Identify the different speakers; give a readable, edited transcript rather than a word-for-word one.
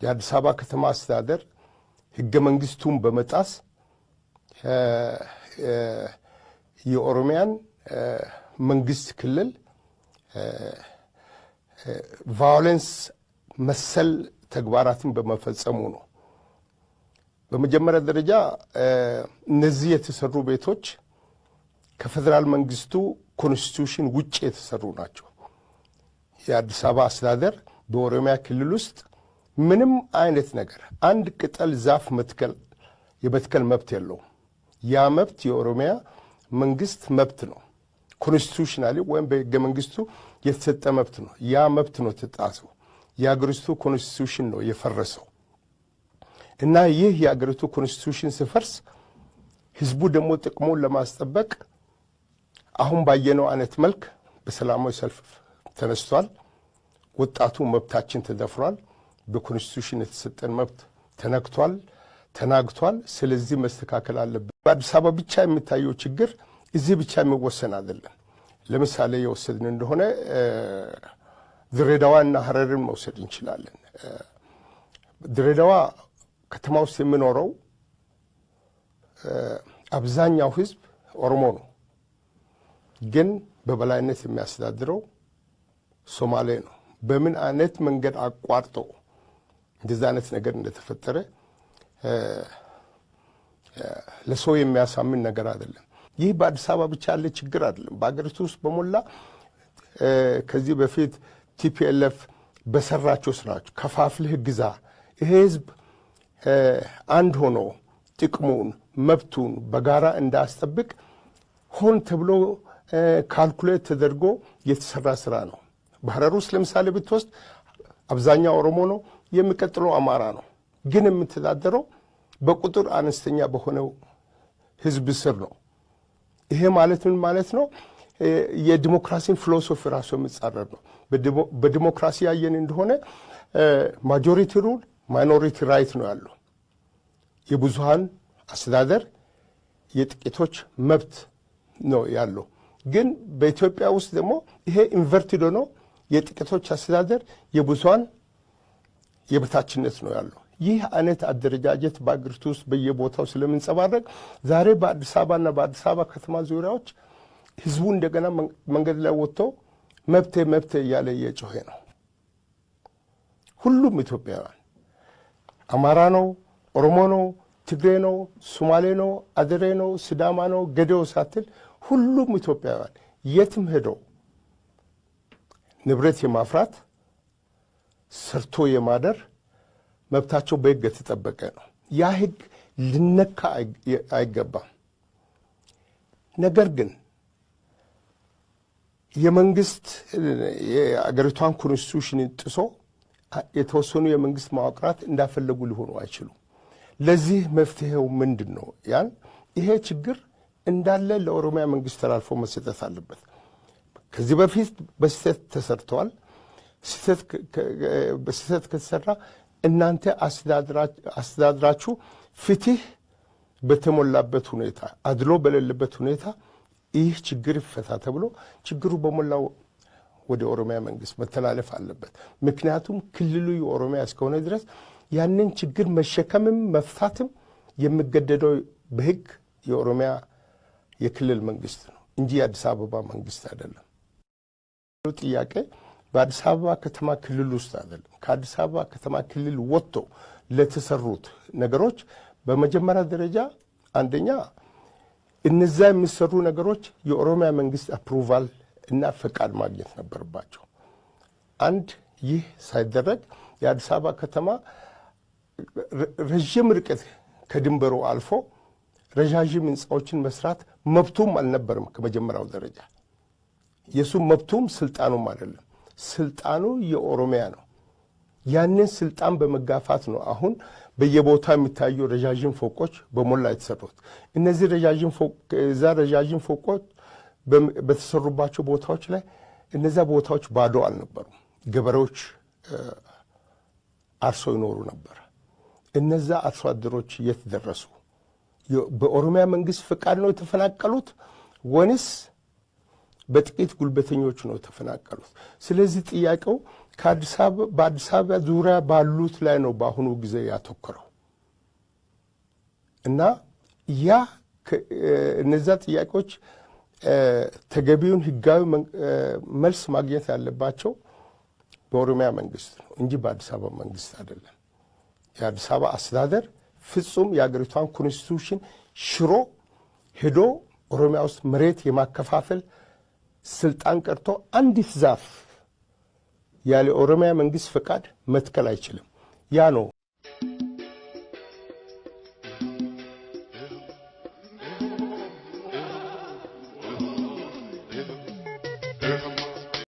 Speaker 1: የአዲሳባ ከተማ አስተዳደር ህገ መንግስቱን በመጣስ የኦሮሚያን መንግስት ክልል ቫዮለንስ መሰል ተግባራትን በመፈጸሙ ነው። በመጀመሪያ ደረጃ እነዚህ የተሰሩ ቤቶች ከፌደራል መንግስቱ ኮንስቲቱሽን ውጭ የተሰሩ ናቸው። የአዲሳባ አስተዳደር በኦሮሚያ ክልል ውስጥ ምንም አይነት ነገር አንድ ቅጠል ዛፍ የመትከል መብት የለውም። ያ መብት የኦሮሚያ መንግስት መብት ነው። ኮንስቲቱሽናሊ ወይም በህገ መንግስቱ የተሰጠ መብት ነው። ያ መብት ነው ተጣሰው። የአገሪቱ ኮንስቲቱሽን ነው የፈረሰው እና ይህ የአገሪቱ ኮንስቲቱሽን ሲፈርስ ህዝቡ ደግሞ ጥቅሙን ለማስጠበቅ አሁን ባየነው አይነት መልክ በሰላማዊ ሰልፍ ተነስቷል። ወጣቱ መብታችን ተደፍሯል። በኮንስቲቱሽን የተሰጠን መብት ተነክቷል፣ ተናግቷል። ስለዚህ መስተካከል አለበት። በአዲሳባ ብቻ የሚታየው ችግር እዚህ ብቻ የሚወሰን አይደለም። ለምሳሌ የወሰድን እንደሆነ ድሬዳዋና ሐረርን መውሰድ እንችላለን። ድሬዳዋ ከተማ ውስጥ የሚኖረው አብዛኛው ህዝብ ኦሮሞ ነው። ግን በበላይነት የሚያስተዳድረው ሶማሌ ነው። በምን አይነት መንገድ አቋርጦ እንደዛ አይነት ነገር እንደተፈጠረ ለሰው የሚያሳምን ነገር አይደለም። ይህ በአዲሳባ ብቻ ያለ ችግር አይደለም። በአገሪቱ ውስጥ በሞላ ከዚህ በፊት ቲፒኤልኤፍ በሰራቸው ስራዎች ከፋፍለህ ግዛ፣ ይሄ ህዝብ አንድ ሆኖ ጥቅሙን መብቱን በጋራ እንዳያስጠብቅ ሆን ተብሎ ካልኩሌት ተደርጎ የተሰራ ስራ ነው። በሐረር ውስጥ ለምሳሌ ብትወስድ አብዛኛው ኦሮሞ ነው፣ የሚቀጥለው አማራ ነው። ግን የምትተዳደረው በቁጥር አነስተኛ በሆነው ህዝብ ስር ነው። ይሄ ማለት ምን ማለት ነው? የዲሞክራሲን ፊሎሶፊ ራሱ የሚጻረር ነው። በዲሞክራሲ ያየን እንደሆነ ማጆሪቲ ሩል ማይኖሪቲ ራይት ነው ያለው። የብዙሃን አስተዳደር የጥቂቶች መብት ነው ያለው። ግን በኢትዮጵያ ውስጥ ደግሞ ይሄ ኢንቨርቲድ ነው። የጥቂቶች አስተዳደር የብዙሃን የበታችነት ነው ያለው። ይህ አይነት አደረጃጀት በአገሪቱ ውስጥ በየቦታው ስለምንጸባረቅ ዛሬ በአዲሳባና በአዲሳባ ከተማ ዙሪያዎች ህዝቡ እንደገና መንገድ ላይ ወጥቶ መብቴ መብቴ እያለ እየጮኸ ነው። ሁሉም ኢትዮጵያውያን አማራ ነው፣ ኦሮሞ ነው፣ ትግሬ ነው፣ ሶማሌ ነው፣ አደሬ ነው፣ ሲዳማ ነው፣ ገዴው ሳትል ሁሉም ኢትዮጵያውያን የትም ሄደው ንብረት የማፍራት ሰርቶ የማደር መብታቸው በህግ የተጠበቀ ነው። ያ ህግ ልነካ አይገባም። ነገር ግን የመንግስት የአገሪቷን ኮንስቲቱሽን ጥሶ የተወሰኑ የመንግስት መዋቅራት እንዳፈለጉ ሊሆኑ አይችሉም። ለዚህ መፍትሄው ምንድን ነው? ያን ይሄ ችግር እንዳለ ለኦሮሚያ መንግስት ተላልፎ መሰጠት አለበት። ከዚህ በፊት በስህተት ተሰርተዋል። በስህተት ከተሰራ እናንተ አስተዳድራችሁ ፍትህ በተሞላበት ሁኔታ አድሎ በሌለበት ሁኔታ ይህ ችግር ይፈታ ተብሎ ችግሩ በሞላው ወደ ኦሮሚያ መንግስት መተላለፍ አለበት። ምክንያቱም ክልሉ የኦሮሚያ እስከሆነ ድረስ ያንን ችግር መሸከምም መፍታትም የሚገደደው በህግ የኦሮሚያ የክልል መንግስት ነው እንጂ የአዲስ አበባ መንግስት አይደለም። ጥያቄ በአዲስ አበባ ከተማ ክልል ውስጥ አይደለም። ከአዲስ አበባ ከተማ ክልል ወጥቶ ለተሰሩት ነገሮች በመጀመሪያ ደረጃ አንደኛ እነዛ የሚሰሩ ነገሮች የኦሮሚያ መንግስት አፕሩቫል እና ፈቃድ ማግኘት ነበርባቸው። አንድ ይህ ሳይደረግ የአዲስ አበባ ከተማ ረጅም ርቀት ከድንበሩ አልፎ ረጃጅም ህንፃዎችን መስራት መብቱም አልነበረም። ከመጀመሪያው ደረጃ የሱ መብቱም ስልጣኑም አይደለም። ስልጣኑ የኦሮሚያ ነው። ያንን ስልጣን በመጋፋት ነው አሁን በየቦታው የሚታዩ ረጃጅም ፎቆች በሞላ የተሰሩት። እነዚህ ረጃጅም ፎቆች በተሰሩባቸው ቦታዎች ላይ እነዛ ቦታዎች ባዶ አልነበሩም። ገበሬዎች አርሶ ይኖሩ ነበር። እነዛ አርሶ አደሮች የት ደረሱ? በኦሮሚያ መንግስት ፍቃድ ነው የተፈናቀሉት ወይስ በጥቂት ጉልበተኞች ነው ተፈናቀሉት። ስለዚህ ጥያቄው በአዲስ አበባ ዙሪያ ባሉት ላይ ነው በአሁኑ ጊዜ ያተኮረው እና ያ እነዛ ጥያቄዎች ተገቢውን ህጋዊ መልስ ማግኘት ያለባቸው በኦሮሚያ መንግስት ነው እንጂ በአዲስ አበባ መንግስት አይደለም። የአዲስ አበባ አስተዳደር ፍጹም የአገሪቷን ኮንስቲቱሽን ሽሮ ሄዶ ኦሮሚያ ውስጥ መሬት የማከፋፈል ስልጣን ቀርቶ አንዲት ዛፍ ያለ ኦሮሚያ መንግስት ፈቃድ መትከል አይችልም። ያ ነው